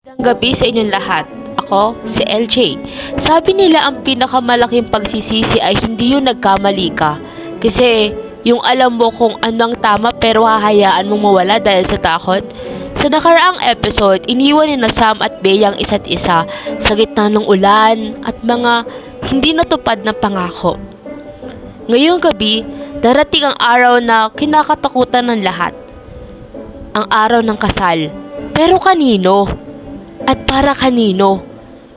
Magandang gabi sa inyong lahat. Ako, si LJ. Sabi nila ang pinakamalaking pagsisisi ay hindi yung nagkamali ka. Kasi yung alam mo kung ano ang tama pero hahayaan mong mawala dahil sa takot. Sa nakaraang episode, iniwan ni na Sam at Bea ang isa't isa sa gitna ng ulan at mga hindi natupad na pangako. Ngayong gabi, darating ang araw na kinakatakutan ng lahat. Ang araw ng kasal. Pero kanino? At para kanino?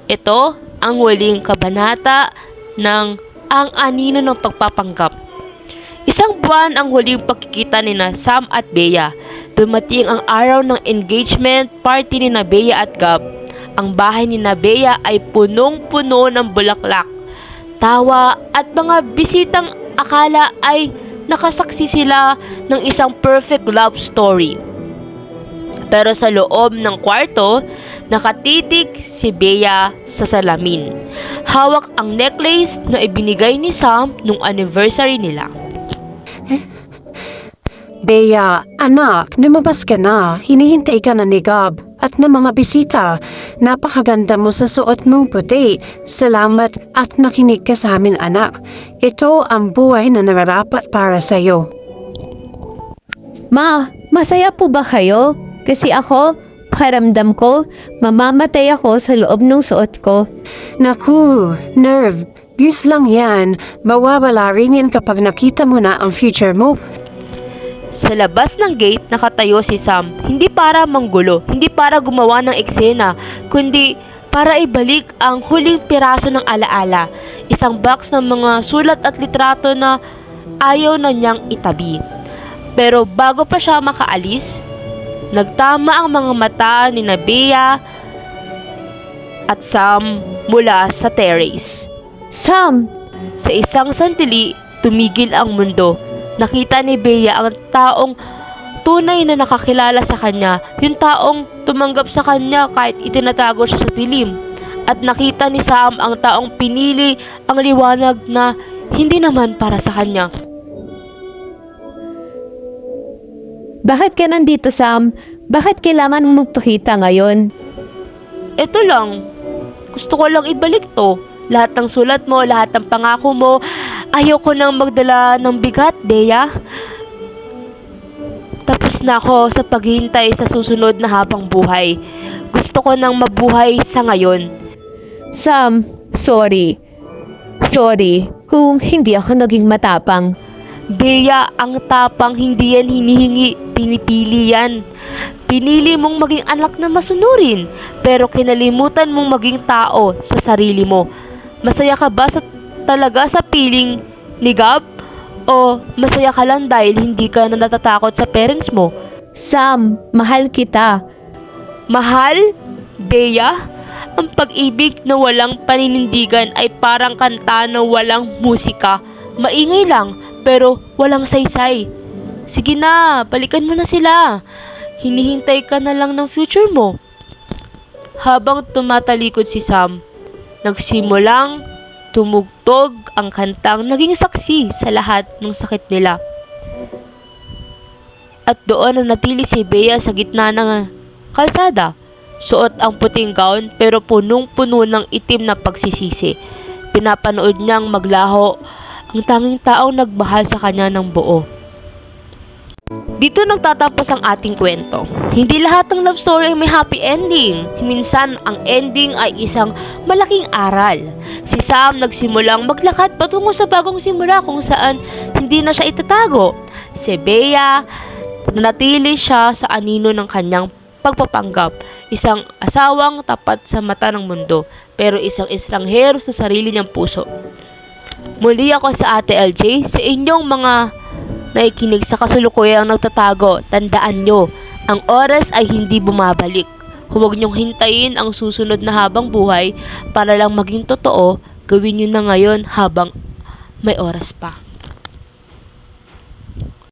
Ito ang huling kabanata ng Ang Anino ng Pagpapanggap. Isang buwan ang huling pagkikita ni na Sam at Bea. Dumating ang araw ng engagement party ni na Bea at Gab. Ang bahay ni na Bea ay punong-puno ng bulaklak, tawa at mga bisitang akala ay nakasaksi sila ng isang perfect love story. Pero sa loob ng kwarto, nakatitig si Bea sa salamin. Hawak ang necklace na ibinigay ni Sam nung anniversary nila. Bea, anak, lumabas ka na. Hinihintay ka na ni Gab at ng mga bisita. Napakaganda mo sa suot mong puti. Salamat at nakinig ka sa amin, anak. Ito ang buhay na nararapat para sa'yo. Ma, masaya po ba kayo? Kasi ako, paramdam ko, mamamatay ako sa loob ng suot ko. Naku, nerve. Views lang yan. Mawawala rin yan kapag nakita mo na ang future mo. Sa labas ng gate, nakatayo si Sam. Hindi para manggulo, hindi para gumawa ng eksena, kundi para ibalik ang huling piraso ng alaala. Isang box ng mga sulat at litrato na ayaw na niyang itabi. Pero bago pa siya makaalis, nagtama ang mga mata ni na Bea at Sam mula sa terrace. Sam! Sa isang sandali, tumigil ang mundo. Nakita ni Bea ang taong tunay na nakakilala sa kanya, yung taong tumanggap sa kanya kahit itinatago siya sa dilim. At nakita ni Sam ang taong pinili ang liwanag na hindi naman para sa kanya. Bakit ka nandito, Sam? Bakit kailangan mong magpakita ngayon? Ito lang, gusto ko lang ibalik to. Lahat ng sulat mo, lahat ng pangako mo, ayoko nang magdala ng bigat, Bea. Tapos na ako sa paghihintay sa susunod na habang buhay. Gusto ko nang mabuhay sa ngayon. Sam, sorry. Sorry kung hindi ako naging matapang. Bea, ang tapang hindi yan hinihingi, pinipili yan. Pinili mong maging anak na masunurin, pero kinalimutan mong maging tao sa sarili mo. Masaya ka ba talaga sa piling ni Gab? O masaya ka lang dahil hindi ka na natatakot sa parents mo? Sam, mahal kita. Mahal? Bea? Ang pag-ibig na walang paninindigan ay parang kanta na walang musika. Maingay lang, pero walang saysay. Sige na, balikan mo na sila. Hinihintay ka na lang ng future mo. Habang tumatalikod si Sam, nagsimulang tumugtog ang kantang naging saksi sa lahat ng sakit nila. At doon nanatili si Bea sa gitna ng kalsada. Suot ang puting gown pero punong-puno ng itim na pagsisisi. Pinapanood niyang maglaho ang tanging taong nagmahal sa kanya ng buo. Dito nagtatapos ang ating kwento. Hindi lahat ng love story ay may happy ending. Minsan, ang ending ay isang malaking aral. Si Sam nagsimulang maglakad patungo sa bagong simula kung saan hindi na siya itatago. Si Bea, nanatili siya sa anino ng kanyang pagpapanggap. Isang asawang tapat sa mata ng mundo, pero isang estranghero sa sarili niyang puso. Muli ako sa Ate LJ, sa inyong mga nakikinig sa kasalukuyang nagtatago. Tandaan nyo, ang oras ay hindi bumabalik. Huwag nyong hintayin ang susunod na habang buhay para lang maging totoo. Gawin nyo na ngayon habang may oras pa.